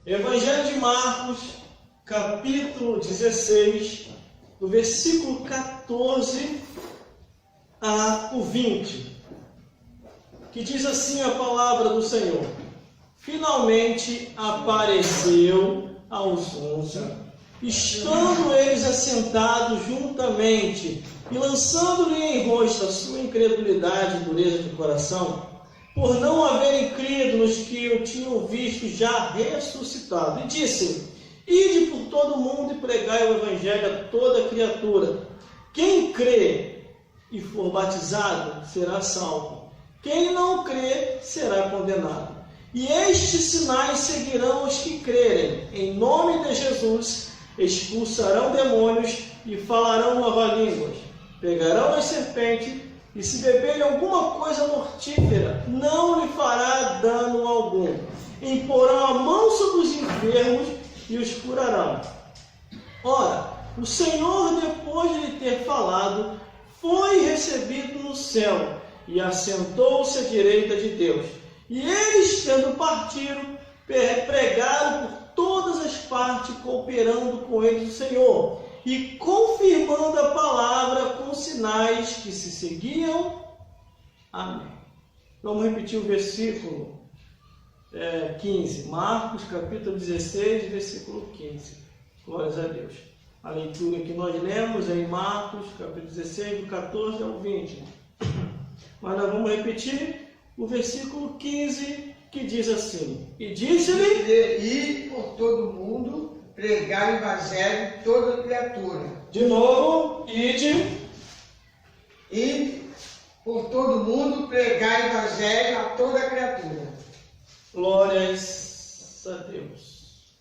Evangelho de Marcos, capítulo 16, do versículo 14 ao 20, que diz assim a palavra do Senhor: Finalmente apareceu aos 11, estando eles assentados juntamente, e lançando-lhe em rosto a sua incredulidade e dureza de coração, por não haverem crido nos que o tinham visto já ressuscitado. E disse: Ide por todo o mundo e pregai o evangelho a toda criatura. Quem crê e for batizado será salvo. Quem não crê será condenado. E estes sinais seguirão os que crerem. Em nome de Jesus expulsarão demônios e falarão novas línguas. Pegarão as serpentes, e se beberem alguma coisa mortífera, não lhe fará dano algum. Imporão a mão sobre os enfermos e os curarão. Ora, o Senhor, depois de lhe ter falado, foi recebido no céu e assentou-se à direita de Deus. E eles, tendo partido, pregaram por todas as partes, cooperando com eles o Senhor e confirmando a palavra com sinais que se seguiam. Amém. Vamos repetir o versículo 15. Marcos, capítulo 16, versículo 15. Glórias a Deus. A leitura que nós lemos é em Marcos, capítulo 16, do 14 ao 20. Mas nós vamos repetir o versículo 15, que diz assim: E disse-lhe: Ir por todo mundo, pregar o evangelho a toda criatura. De novo, ide. Ir por todo mundo, pregar o evangelho a toda criatura. Glórias a Deus.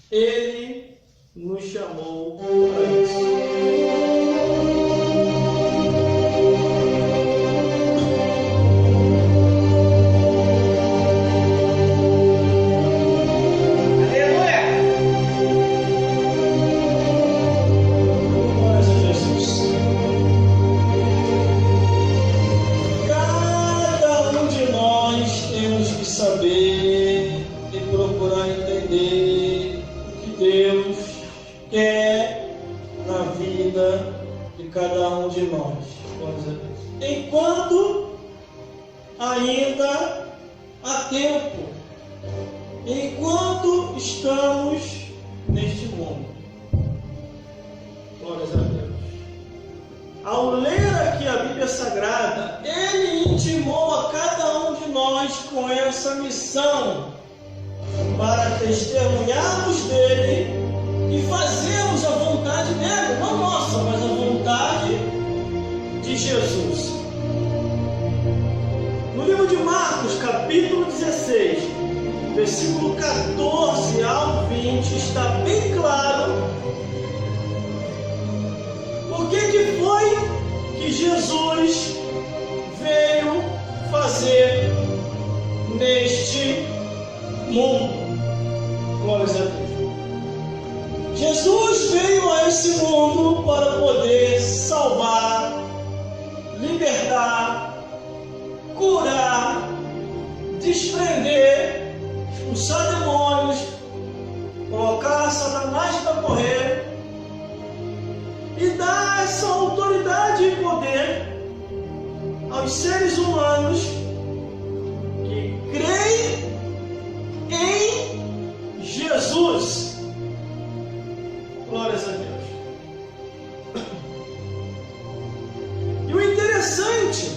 Ele nos chamou para isso. Cada um de nós, enquanto ainda há tempo, enquanto estamos neste mundo. Glórias a Deus. Ao ler aqui a Bíblia Sagrada, Ele intimou a cada um de nós com essa missão, para testemunharmos dele e fazermos a vontade dele, não nossa, mas a vontade de Jesus. No livro de Marcos, capítulo 16, versículo 14 ao 20, está bem claro o que foi que Jesus veio fazer neste mundo. Glórias a Deus. Jesus veio a esse mundo para poder salvar, libertar, curar, desprender, expulsar demônios, colocar Satanás para correr e dar essa autoridade e poder aos seres humanos que creem em Jesus. Glórias a Deus. E o interessante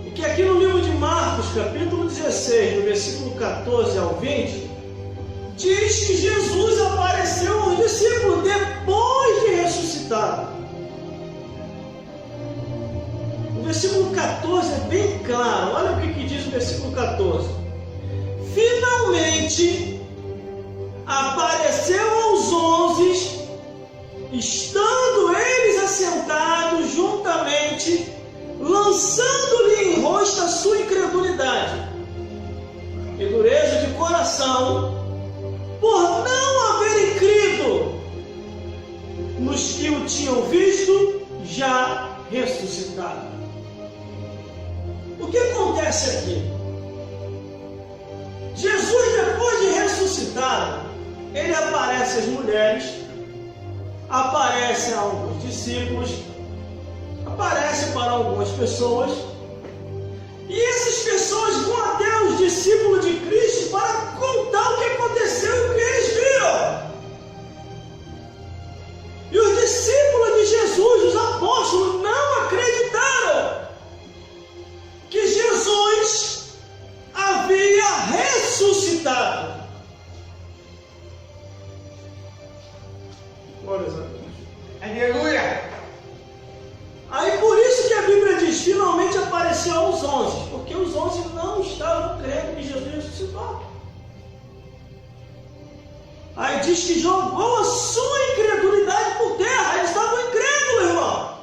é que aqui no livro de Marcos, capítulo 16, do versículo 14 ao 20, diz que Jesus apareceu aos discípulos depois de ressuscitado. O versículo 14 é bem claro. Olha o que diz o versículo 14. Finalmente apareceu aos 11, estando eles assentados juntamente, lançando-lhe em rosto a sua incredulidade e dureza de coração, por não haverem crido nos que o tinham visto já ressuscitado. O que acontece aqui? Jesus, depois de ressuscitar, aparece a alguns discípulos, aparece para algumas pessoas, e essas pessoas vão até os discípulos de Cristo para contar o que aconteceu e o que eles viram. E os discípulos de Jesus, os apóstolos, não acreditaram que Jesus havia ressuscitado. Glória a Deus. Aleluia. Aí por isso que a Bíblia diz, finalmente apareceu aos 11, porque os 11 não estavam crendo que Jesus ressuscitou. Aí diz que jogou a sua incredulidade por terra, eles estavam incrédulos, irmão.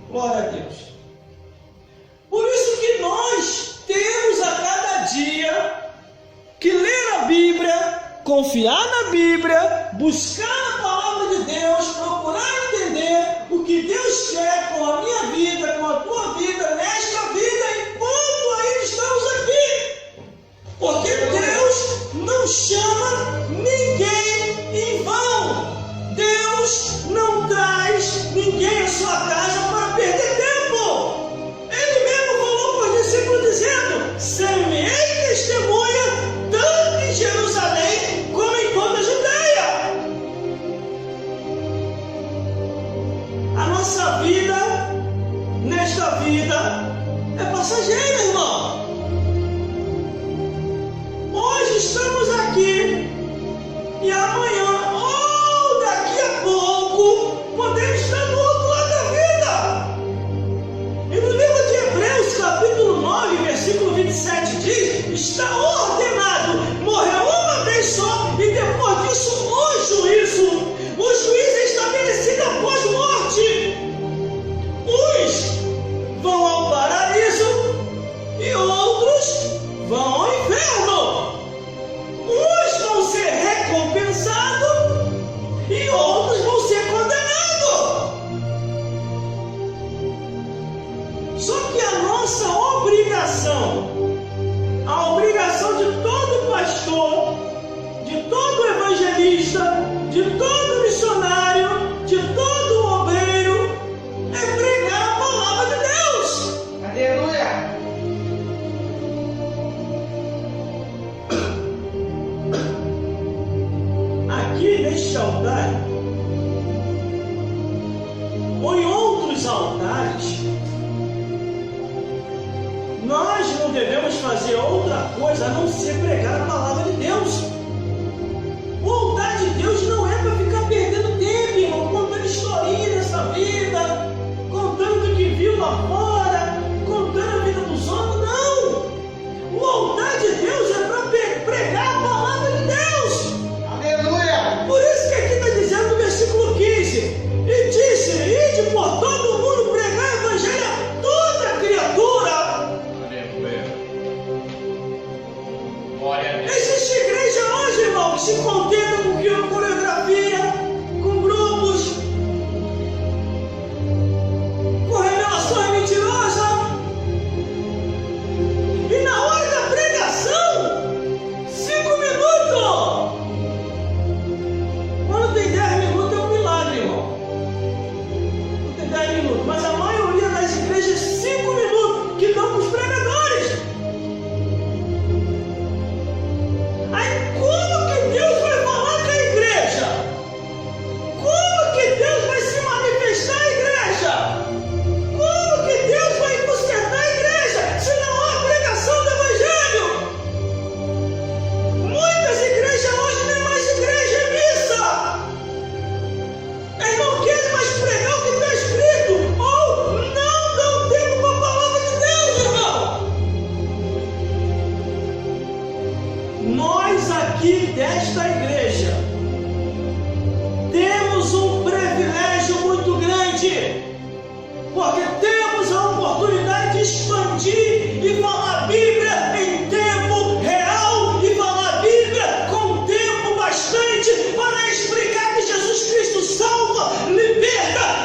Glória a Deus. Por isso que nós temos a cada dia que ler a Bíblia, confiar na Bíblia, buscar a palavra de Deus, procurar entender o que Deus quer com a minha vida, com a tua vida, nesta vida, enquanto ainda estamos aqui. Porque Deus não chama ninguém em vão. Deus não traz ninguém à sua casa para perder tempo. Ele mesmo falou para os discípulos dizendo: semeei testemunha tanto em Jerusalém como em toda a Judeia. A nossa vida, nesta vida, é passageira, irmão. Hoje estamos aqui e amanhã, ou daqui a pouco, podemos estar do outro lado da vida. E no livro de Hebreus, capítulo 9, versículo 27 diz: está ordenado morrer uma vez só e depois disso o juízo. O juízo é estabelecido após morte. Uns vão ao paraíso e outros vão ao inferno. Uns vão ser recompensados e outros vão ser condenados. Só que a nossa obrigação, a obrigação de todo pastor, de todo evangelista, de todo missionário, de todo obreiro, é pregar a palavra de Deus. Aleluia. Aqui neste altar, ou em outros altares, nós não devemos fazer outra coisa a não ser pregar a palavra de Deus. O altar de Deus não é para ficar perdendo tempo, irmão, contando historinha dessa vida, contando o que viu lá fora, contando a vida dos outros. Não! O altar de Deus é para pregar a palavra de Deus. Aleluia. Por isso que aqui está dizendo no versículo 15: e disse: ide por todo mundo pregar o evangelho a toda criatura. Existe igreja hoje, irmão, que se contenta com coreografia, com grupos, com revelações mentirosas. E na hora da pregação, 5 minutos. Quando tem 10 minutos é um milagre, irmão. Não tem 10 minutos, mas a maioria das igrejas 5 minutos que dão para os pregadores. Aí como que Deus vai falar com a igreja? Como que Deus vai se manifestar à igreja? Como que Deus vai consertar a igreja se não há pregação do evangelho? Muitas igrejas hoje nem mais igreja é missa. Eles não querem mais pregar o que está escrito, ou não dão tempo para a palavra de Deus, irmão. Nós aqui desta igreja temos um privilégio muito grande, porque temos a oportunidade de expandir e falar a Bíblia em tempo real e falar a Bíblia com tempo bastante para explicar que Jesus Cristo salva, liberta